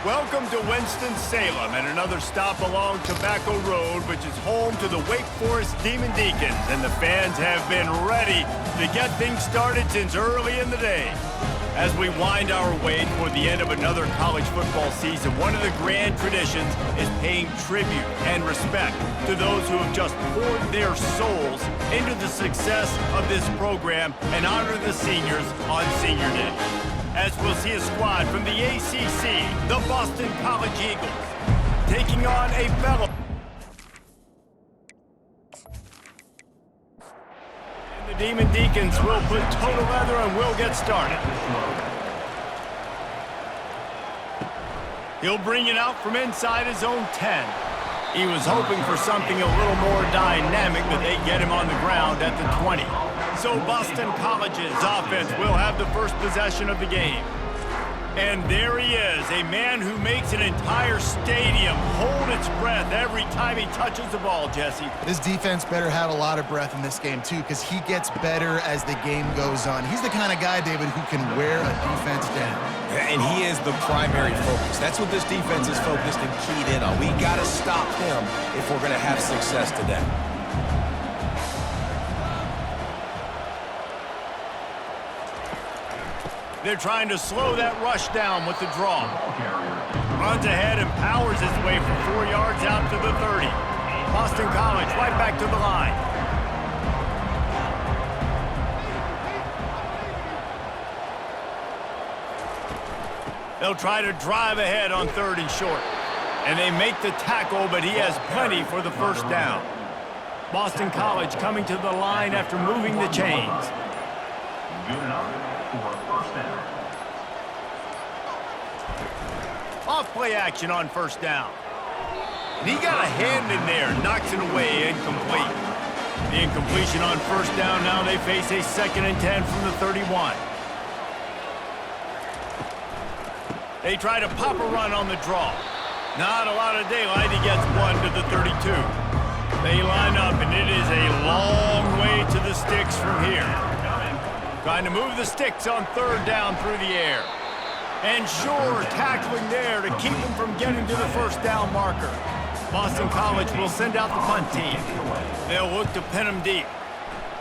Welcome to Winston-Salem and another stop along Tobacco Road, which is home to the Wake Forest Demon Deacons, and the fans have been ready to get things started since early in the day. As we wind our way toward the end of another college football season, one of the grand traditions is paying tribute and respect to those who have just poured their souls into the success of this program and honor the seniors on Senior Day. As we'll see a squad from the ACC, the Boston College Eagles, taking on a fellow. And the Demon Deacons will put total leather and will get started. He'll bring it out from inside his own 10. He was hoping for something a little more dynamic, but they get him on the ground at the 20. So Boston College's offense will have the first possession of the game. And there he is, a man who makes an entire stadium hold its breath every time he touches the ball, Jesse. This defense better have a lot of breath in this game, too, because he gets better as the game goes on. He's the kind of guy, David, who can wear a defense down. And he is the primary focus. That's what this defense is focused and keyed in on. We got to stop him if we're going to have success today. They're trying to slow that rush down with the draw. Runs ahead and powers his way for 4 yards out to the 30. Boston College right back to the line. They'll try to drive ahead on 3rd and short. And they make the tackle, but he has plenty for the first down. Boston College coming to the line after moving the chains. Off play action on first down. And he got a hand in there, knocks it away, incomplete. The incompletion on first down, now they face a 2nd and 10 from the 31. They try to pop a run on the draw. Not a lot of daylight, he gets one to the 32. They line up, and it is a long way to the sticks from here. Trying to move the sticks on 3rd down through the air. And sure, tackling there to keep him from getting to the first down marker. Boston College will send out the punt team. They'll look to pin him deep.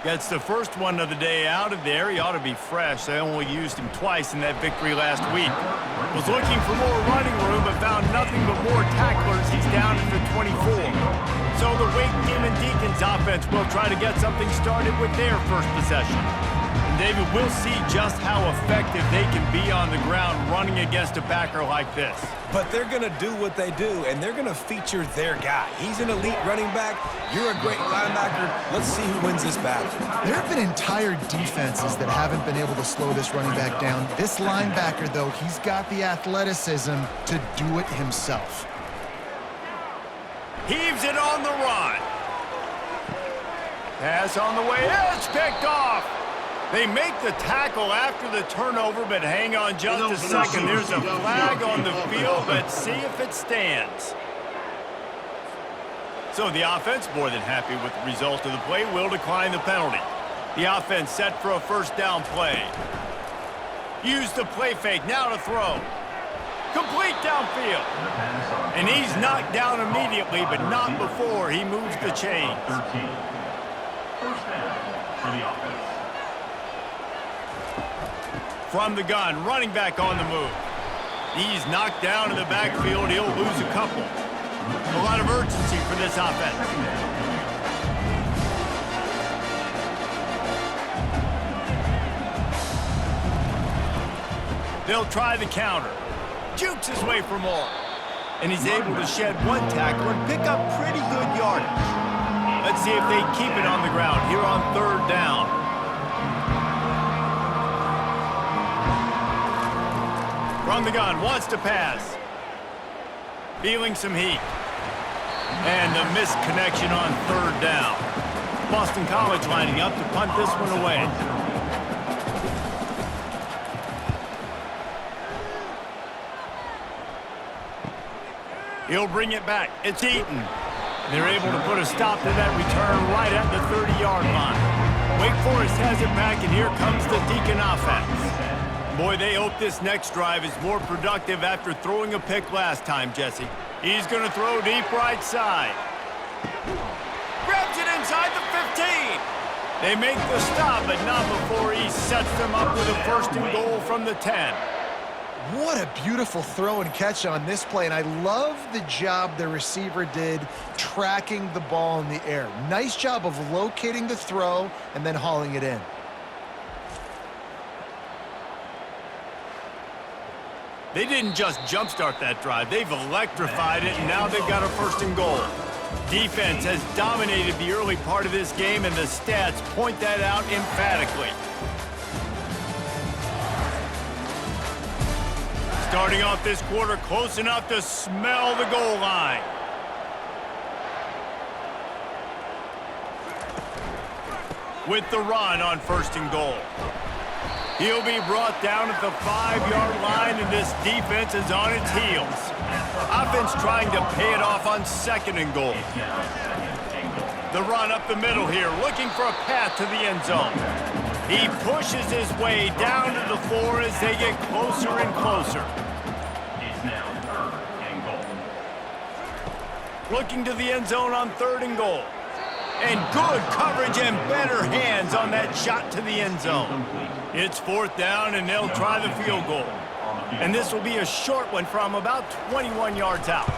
Gets the first one of the day out of there. He ought to be fresh. They only used him twice in that victory last week. Was looking for more running room, but found nothing but more tacklers. He's down at the 24. So the Wake Demon Deacons offense will try to get something started with their first possession. David, we'll see just how effective they can be on the ground running against a backer like this. But they're going to do what they do, and they're going to feature their guy. He's an elite running back. You're a great linebacker. Let's see who wins this battle. There have been entire defenses that haven't been able to slow this running back down. This linebacker, though, he's got the athleticism to do it himself. Heaves it on the run. Pass on the way. It's picked off. They make the tackle after the turnover, but hang on just a second. There's a flag on the field. Let's see if it stands. So the offense, more than happy with the result of the play, will decline the penalty. The offense set for a first down play. Use the play fake, now to throw. Complete downfield. And he's knocked down immediately, but not before he moves the chains. First down for the offense. From the gun, running back on the move. He's knocked down in the backfield. He'll lose a couple. A lot of urgency for this offense. They'll try the counter. Jukes his way for more. And he's able to shed one tackle and pick up pretty good yardage. Let's see if they keep it on the ground here on 3rd down. From the gun, wants to pass. Feeling some heat. And the missed connection on 3rd down. Boston College lining up to punt this one away. He'll bring it back. It's Eaton. They're able to put a stop to that return right at the 30-yard line. Wake Forest has it back, and here comes the Deacon offense. Boy, they hope this next drive is more productive after throwing a pick last time, Jesse. He's going to throw deep right side. Grabs it inside the 15. They make the stop, but not before he sets them up with a first and goal from the 10. What a beautiful throw and catch on this play, and I love the job the receiver did tracking the ball in the air. Nice job of locating the throw and then hauling it in. They didn't just jumpstart that drive. They've electrified it, and now they've got a first and goal. Defense has dominated the early part of this game, and the stats point that out emphatically. Starting off this quarter close enough to smell the goal line. With the run on first and goal. He'll be brought down at the 5-yard line, and this defense is on its heels. Offense trying to pay it off on second and goal. The run up the middle here, looking for a path to the end zone. He pushes his way down to the floor as they get closer and closer. It's now third and goal. Looking to the end zone on third and goal. And good coverage and better hands on that shot to the end zone. It's fourth down, and they'll try the field goal. And this will be a short one from about 21 yards out.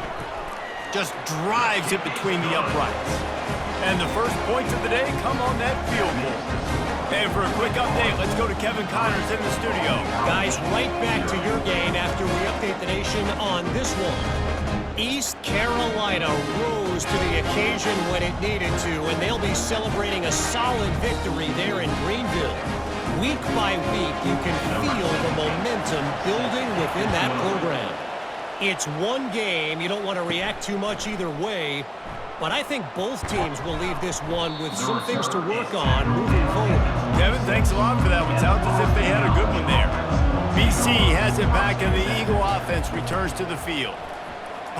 Just drives it between the uprights. And the first points of the day come on that field goal. And for a quick update, let's go to Kevin Connors in the studio. Guys, right back to your game after we update the nation on this one. East Carolina rose to the occasion when it needed to, and they'll be celebrating a solid victory there in Greenville. Week by week, you can feel the momentum building within that program. It's one game. You don't want to react too much either way, but I think both teams will leave this one with some things to work on moving forward. Kevin, thanks a lot for that one. Sounds as if they had a good one there. BC has it back, and the Eagle offense returns to the field.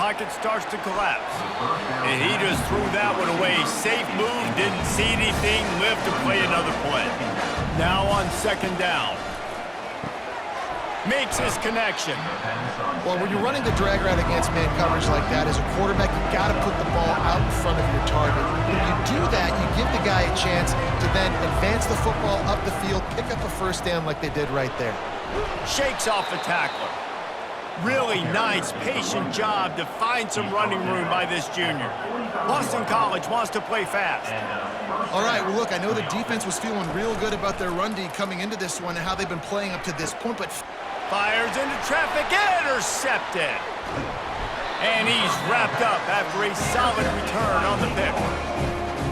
Pocket starts to collapse. And he just threw that one away. Safe move, didn't see anything, lived to play another play. Now on second down. Makes his connection. Well, when you're running the drag route against man coverage like that, as a quarterback, you've got to put the ball out in front of your target. When you do that, you give the guy a chance to then advance the football up the field, pick up a first down like they did right there. Shakes off the tackler. Really nice, patient job to find some running room by this junior. Boston College wants to play fast. All right, well, look, I know the defense was feeling real good about their run D coming into this one and how they've been playing up to this point, but Fires into traffic, intercepted. And he's wrapped up after a solid return on the pick.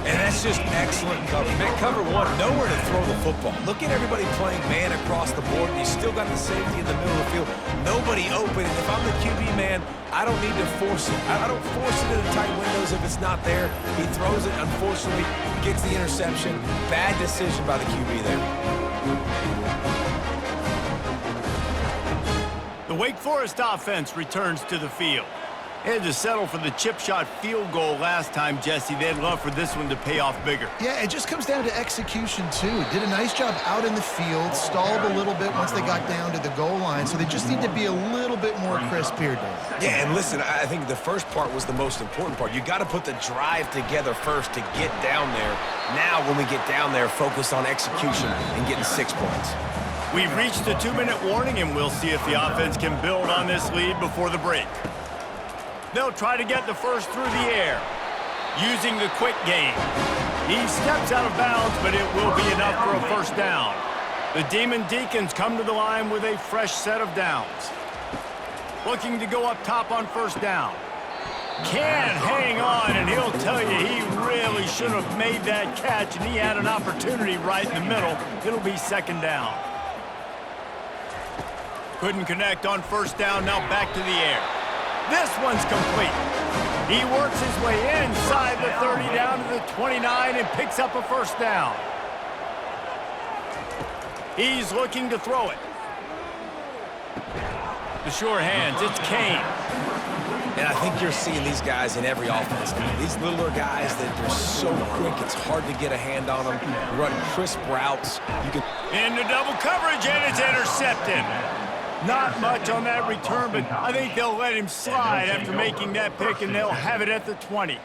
And that's just excellent cover. Man, cover one, nowhere to throw the football. Look at everybody playing man across the board, and you still got the safety in the middle of the field. Nobody open. And if I'm the QB man, I don't need to force it. I don't force it into tight windows if it's not there. He throws it, unfortunately, gets the interception. Bad decision by the QB there. The Wake Forest offense returns to the field. They had to settle for the chip shot field goal last time, Jesse. They'd love for this one to pay off bigger. yeah, it just comes down to execution, too. Did a nice job out in the field, stalled a little bit once they got down to the goal line, so they just need to be a little bit more crisp here, Dave. Yeah, and listen, I think the first part was the most important part. You got to put the drive together first to get down there. Now, when we get down there, focus on execution and getting 6 points. We've reached the 2-minute warning, and we'll see if the offense can build on this lead before the break. They'll try to get the first through the air, using the quick game. He steps out of bounds, but it will be enough for a first down. The Demon Deacons come to the line with a fresh set of downs. Looking to go up top on first down. Can hang on, and he'll tell you he really should have made that catch, and he had an opportunity right in the middle. It'll be second down. Couldn't connect on first down, now back to the air. This one's complete. He works his way inside the 30 down to the 29 and picks up a first down. He's looking to throw it. The sure hands, it's Kane. And I think you're seeing these guys in every offense now. These littler guys that they're so quick, it's hard to get a hand on them. Run crisp routes. You can Into double coverage, and it's intercepted. Not much on that return, but I think they'll let him slide after making that pick, and they'll have it at the 20.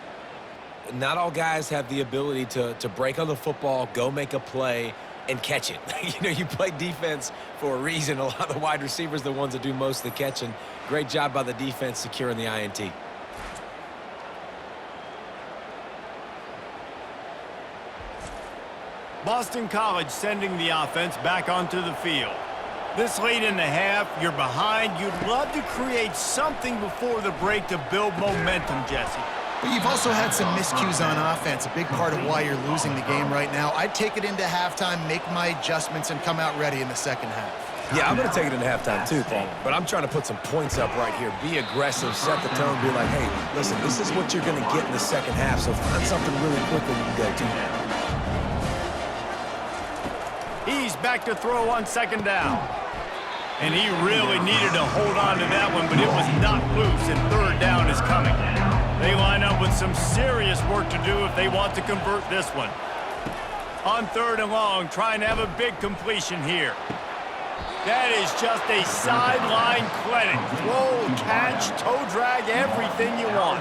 Not all guys have the ability to break on the football, go make a play, and catch it. You play defense for a reason. A lot of the wide receivers are the ones that do most of the catching. Great job by the defense securing the INT. Boston College sending the offense back onto the field. This late in the half, you're behind. You'd love to create something before the break to build momentum, Jesse. But you've also had some miscues on offense, a big part of why you're losing the game right now. I'd take it into halftime, make my adjustments, and come out ready in the second half. Yeah, I'm going to take it into halftime too, Paul. But I'm trying to put some points up right here. Be aggressive, set the tone, be like, hey, listen, this is what you're going to get in the second half, so find something really quickly you can go to. He's back to throw on second down. And he really needed to hold on to that one, but it was not loose, and third down is coming. They line up with some serious work to do if they want to convert this one. On third and long, trying to have a big completion here. That is just a sideline clinic. Throw, catch, toe drag, everything you want.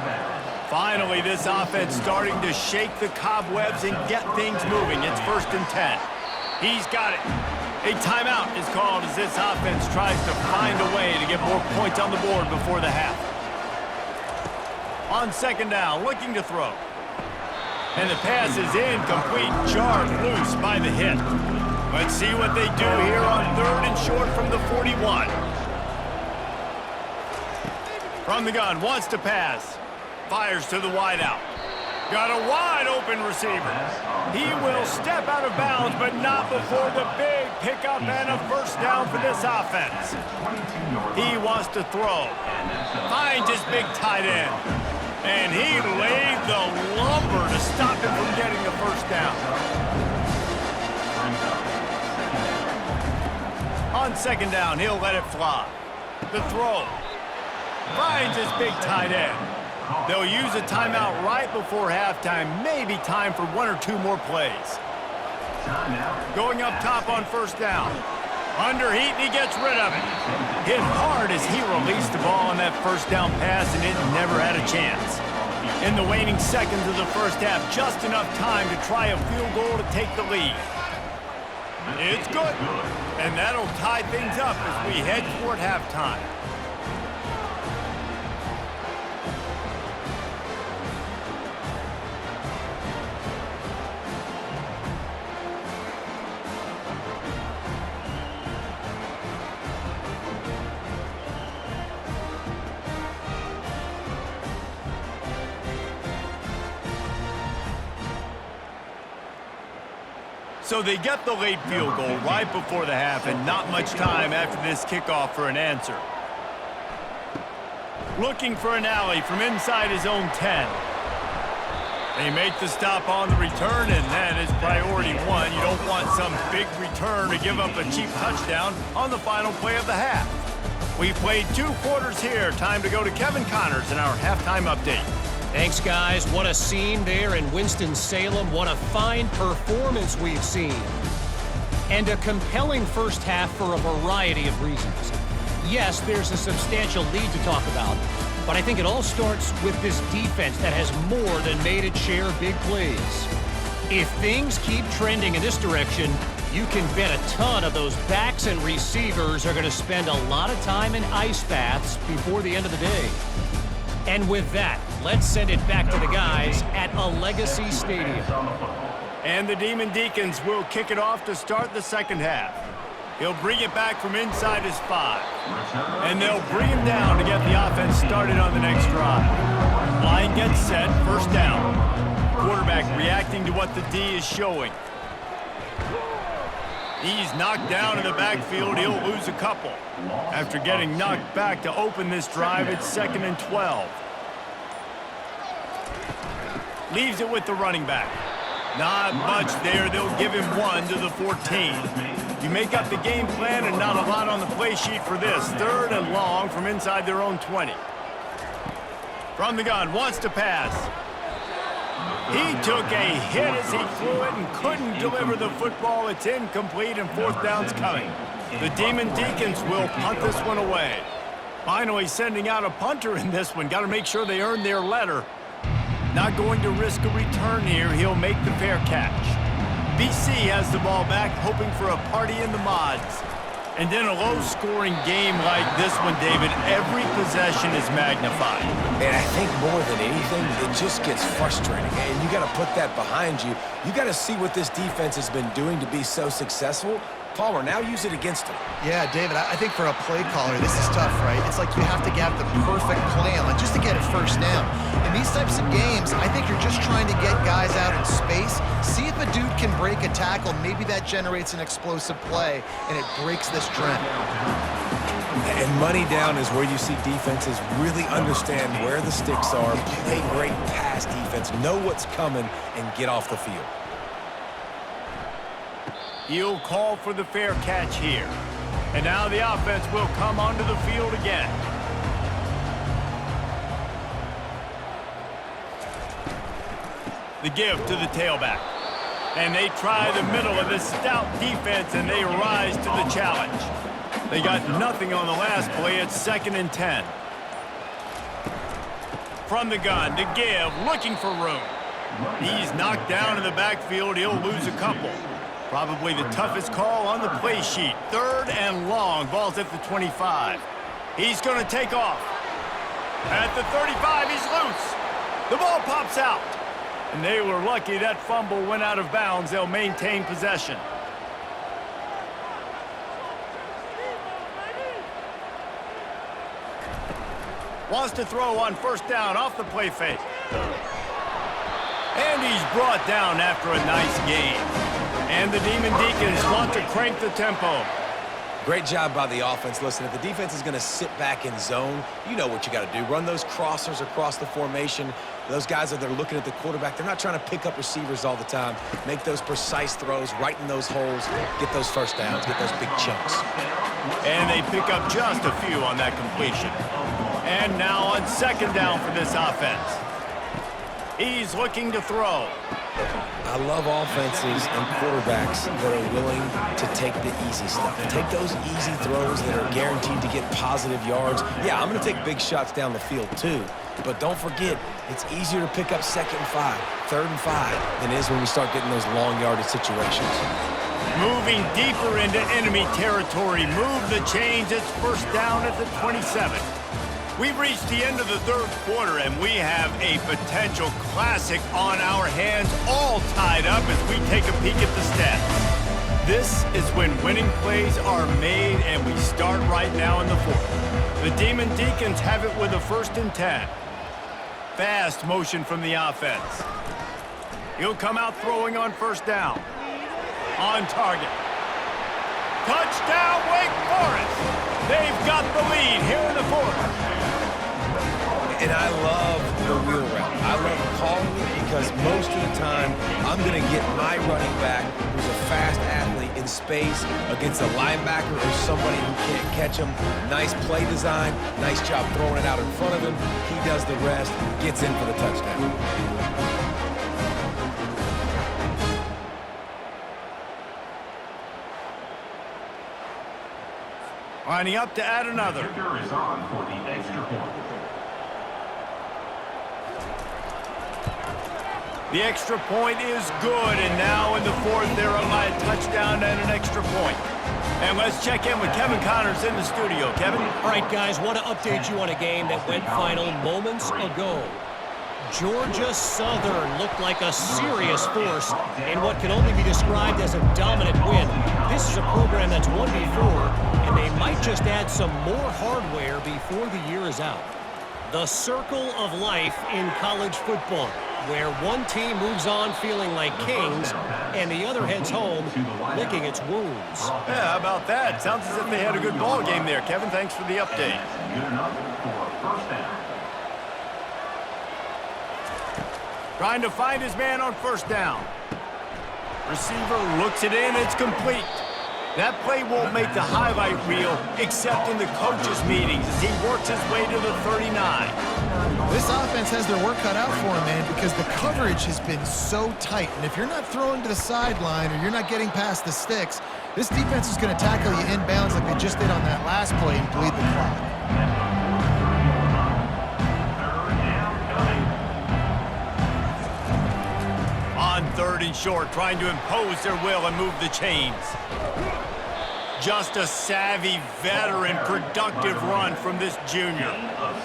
Finally, this offense starting to shake the cobwebs and get things moving. It's 1st and 10. He's got it. A timeout is called as this offense tries to find a way to get more points on the board before the half. On second down, looking to throw. And the pass is incomplete, jarred loose by the hit. Let's see what they do here on third and short from the 41. From the gun, wants to pass. Fires to the wideout. Got a wide open receiver. He will step out of bounds, but not before the big pickup and a first down for this offense. He wants to throw. Finds his big tight end. And he laid the lumber to stop him from getting the first down. On second down, he'll let it fly. The throw. Finds his big tight end. They'll use a timeout right before halftime. Maybe time for 1 or 2 more plays. Going up top on first down. Under heat, and he gets rid of it. Hit hard as he released the ball on that first down pass, and it never had a chance. In the waning seconds of the first half, just enough time to try a field goal to take the lead. It's good, and that'll tie things up as we head toward halftime. So they get the late field goal right before the half, and not much time after this kickoff for an answer. Looking for an alley from inside his own 10. They make the stop on the return, and that is priority 1. You don't want some big return to give up a cheap touchdown on the final play of the half. We've played 2 quarters here. Time to go to Kevin Connors in our halftime update. Thanks, guys. What a scene there in Winston-Salem. What a fine performance we've seen. And a compelling first half for a variety of reasons. Yes, there's a substantial lead to talk about, but I think it all starts with this defense that has more than made its share of big plays. If things keep trending in this direction, you can bet a ton of those backs and receivers are going to spend a lot of time in ice baths before the end of the day. And with that, let's send it back to the guys at a Legacy Stadium. And the Demon Deacons will kick it off to start the second half. He'll bring it back from inside his 5. And they'll bring him down to get the offense started on the next drive. Line gets set, first down. Quarterback reacting to what the D is showing. He's knocked down in the backfield. He'll lose a couple. After getting knocked back to open this drive, it's 2nd and 12. Leaves it with the running back. Not much there. They'll give him 1 to the 14. You make up the game plan and not a lot on the play sheet for this. 3rd and long from inside their own 20. From the gun, wants to pass. He took a hit as he threw it and couldn't deliver the football. It's incomplete and fourth down's coming. The Demon Deacons will punt this one away. Finally sending out a punter in this one. Got to make sure they earn their letter. Not going to risk a return here. He'll make the fair catch. BC has the ball back, hoping for a party in the mods. And in a low-scoring game like this one, David, every possession is magnified. And I think more than anything, it just gets frustrating. And you got to put that behind you. You got to see what this defense has been doing to be so successful. Palmer, now use it against him. Yeah, David, I think for a play caller, this is tough, right? It's like you have to have the perfect plan just to get it first down. In these types of games, I think you're just trying to get guys out in space, see if a dude can break a tackle. Maybe that generates an explosive play, and it breaks this trend. And money down is where you see defenses really understand where the sticks are, play great pass defense, know what's coming, and get off the field. He'll call for the fair catch here. And now the offense will come onto the field again. The give to the tailback. And they try the middle of this stout defense, and they rise to the challenge. They got nothing on the last play. It's 2nd and 10. From the gun to give, looking for room. He's knocked down in the backfield. He'll lose a couple. Probably the toughest call on the play sheet. 3rd and long. Ball's at the 25. He's going to take off. At the 35, he's loose. The ball pops out. And they were lucky that fumble went out of bounds. They'll maintain possession. Wants to throw on 1st down off the play fake. And he's brought down after a nice gain. And the Demon Deacons want to crank the tempo. Great job by the offense. Listen, if the defense is going to sit back in zone, you know what you got to do. Run those crossers across the formation. Those guys that are looking at the quarterback, they're not trying to pick up receivers all the time. Make those precise throws, right in those holes, get those first downs, get those big chunks. And they pick up just a few on that completion. And now on 2nd down for this offense. He's looking to throw. I love offenses and quarterbacks that are willing to take the easy stuff. Take those easy throws that are guaranteed to get positive yards. Yeah, I'm going to take big shots down the field too. But don't forget, it's easier to pick up 2nd and 5, 3rd and 5 than it is when we start getting those long yardage situations. Moving deeper into enemy territory. Move the chains. It's 1st down at the 27. We've reached the end of the 3rd quarter, and we have a potential classic on our hands, all tied up as we take a peek at the stats. This is when winning plays are made, and we start right now in the 4th. The Demon Deacons have it with a 1st and 10. Fast motion from the offense. He'll come out throwing on 1st down. On target. Touchdown, Wake Forest! They've got the lead here in the 4th. And I love the wheel route. I love calling it because most of the time, I'm going to get my running back, who's a fast athlete, in space against a linebacker or somebody who can't catch him. Nice play design, nice job throwing it out in front of him. He does the rest, gets in for the touchdown. Lining up to add another. Kicker is on for the extra point. The extra point is good, and now in the 4th, they're up by a touchdown and an extra point. And let's check in with Kevin Connors in the studio. Kevin? All right, guys, want to update you on a game that went final moments ago. Georgia Southern looked like a serious force in what can only be described as a dominant win. This is a program that's won before, and they might just add some more hardware before the year is out. The circle of life in college football, where one team moves on feeling like kings and the other heads home licking its wounds. Yeah, how about that? Sounds as if they had a good ball game there. Kevin, thanks for the update. Good enough for 1st down. Trying to find his man on 1st down. Receiver looks it in. It's complete. That play won't make the highlight reel except in the coaches' meetings as he works his way to the 39. This offense has their work cut out for him, man, because the coverage has been so tight. And if you're not throwing to the sideline or you're not getting past the sticks, this defense is going to tackle you inbounds like they just did on that last play and bleed the clock. On 3rd and short, trying to impose their will and move the chains. Just a savvy, veteran, productive run from this junior.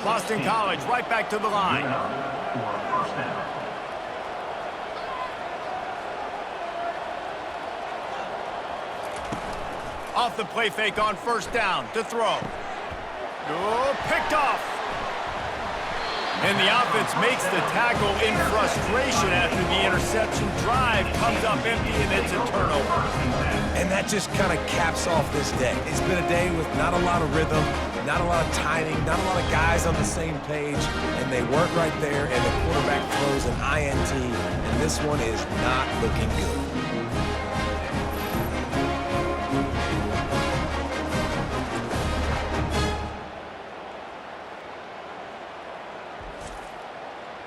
Boston College right back to the line. Off the play fake on 1st down to throw. Oh, picked off. And the offense makes the tackle in frustration after the interception. Drive comes up empty, and it's a turnover. And that just kind of caps off this day. It's been a day with not a lot of rhythm, not a lot of timing, not a lot of guys on the same page, and they weren't right there, and the quarterback throws an INT, and this one is not looking good.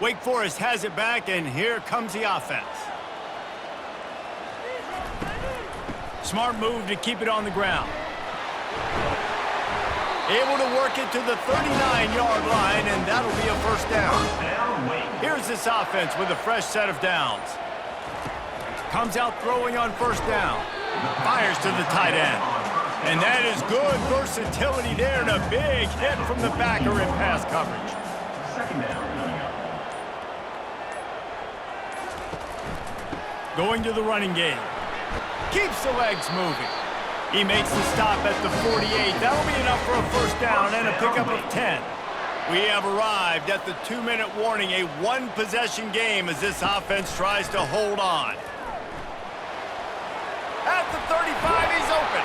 Wake Forest has it back, and here comes the offense. Smart move to keep it on the ground. Able to work it to the 39-yard line, and that'll be a 1st down. Here's this offense with a fresh set of downs. Comes out throwing on 1st down. Fires to the tight end. And that is good versatility there, and a big hit from the backer in pass coverage. 2nd down. Going to the running game. Keeps the legs moving. He makes the stop at the 48. That'll be enough for a 1st down and a pickup of 10. We have arrived at the 2-minute warning, a 1-possession game as this offense tries to hold on. At the 35, he's open.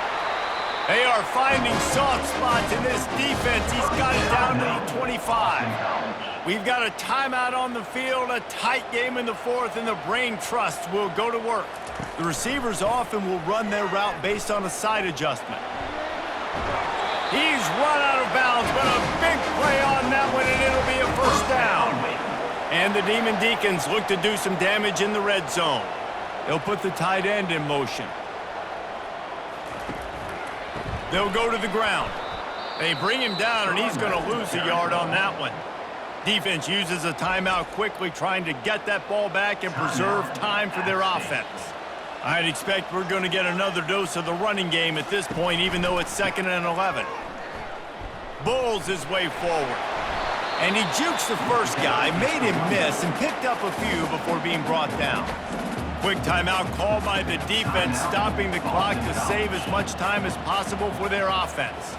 They are finding soft spots in this defense. He's got it down to the 25. We've got a timeout on the field, a tight game in the 4th, and the brain trust will go to work. The receivers often will run their route based on a side adjustment. He's run out of bounds, but a big play on that one, and it'll be a 1st down. And the Demon Deacons look to do some damage in the red zone. They'll put the tight end in motion. They'll go to the ground. They bring him down, and he's going to lose a yard on that one. Defense uses a timeout quickly, trying to get that ball back and preserve time for their offense. I'd expect we're going to get another dose of the running game at this point, even though it's 2nd and 11. Bulls his way forward. And he jukes the first guy, made him miss, and picked up a few before being brought down. Quick timeout called by the defense, stopping the clock to save as much time as possible for their offense.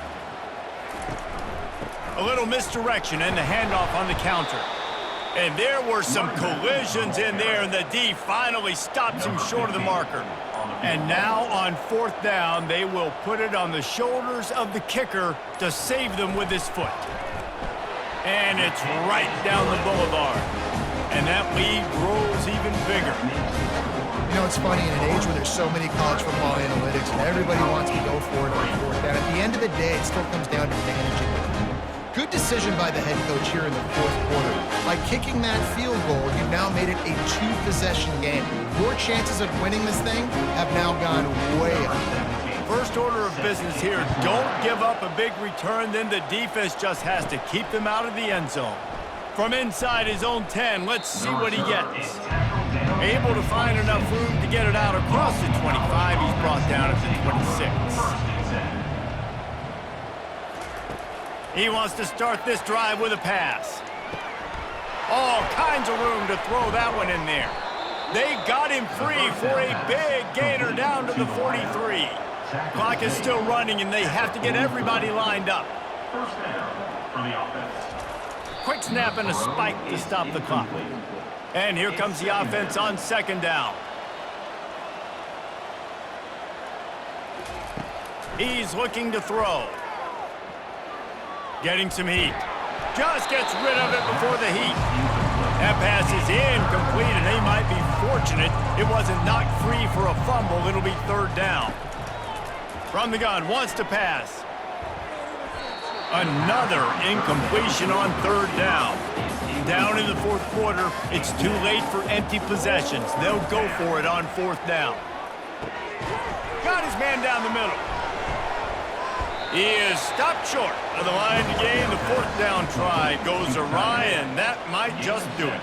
A little misdirection and the handoff on the counter. And there were some collisions in there, and the D finally stops him short of the marker. And now on 4th down, they will put it on the shoulders of the kicker to save them with his foot. And it's right down the boulevard. And that lead grows even bigger. You know, it's funny, in an age where there's so many college football analytics and everybody wants to go for it on 4th down, at the end of the day, it still comes down to managing the game. Good decision by the head coach here in the 4th quarter. By kicking that field goal, you've now made it a 2-possession game. Your chances of winning this thing have now gone way up. First order of business here, don't give up a big return, then the defense just has to keep them out of the end zone. From inside his own 10, let's see what he gets. Able to find enough room to get it out across the 25, he's brought down at the 26. He wants to start this drive with a pass. All kinds of room to throw that one in there. They got him free for a big gainer down to the 43. Clock is still running, and they have to get everybody lined up. 1st down for the offense. Quick snap and a spike to stop the clock. And here comes the offense on 2nd down. He's looking to throw. Getting some heat. Just gets rid of it before the heat. That pass is incomplete, and they might be fortunate it wasn't knocked free for a fumble. It'll be 3rd down. From the gun, wants to pass. Another incompletion on third down. Down in the fourth quarter, it's too late for empty possessions. They'll go for it on fourth down. Got his man down the middle. He is stopped short of the line to gain. The fourth down try goes awry, and that might just do it.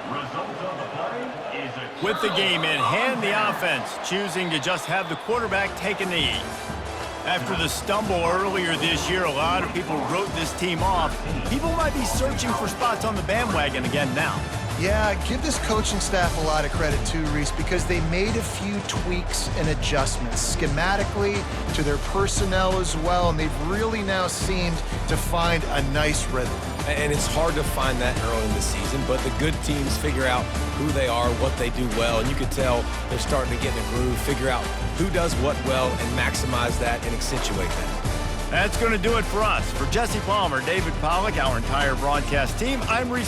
Result of the play is a... With the game in hand, the offense choosing to just have the quarterback take a knee. After the stumble earlier this year, a lot of people wrote this team off. People might be searching for spots on the bandwagon again now. Yeah, give this coaching staff a lot of credit too, Reese, because they made a few tweaks and adjustments schematically to their personnel as well, and they've really now seemed to find a nice rhythm. And it's hard to find that early in the season, but the good teams figure out who they are, what they do well, and you can tell they're starting to get in a groove, figure out who does what well, and maximize that and accentuate that. That's going to do it for us. For Jesse Palmer, David Pollack, our entire broadcast team, I'm Reese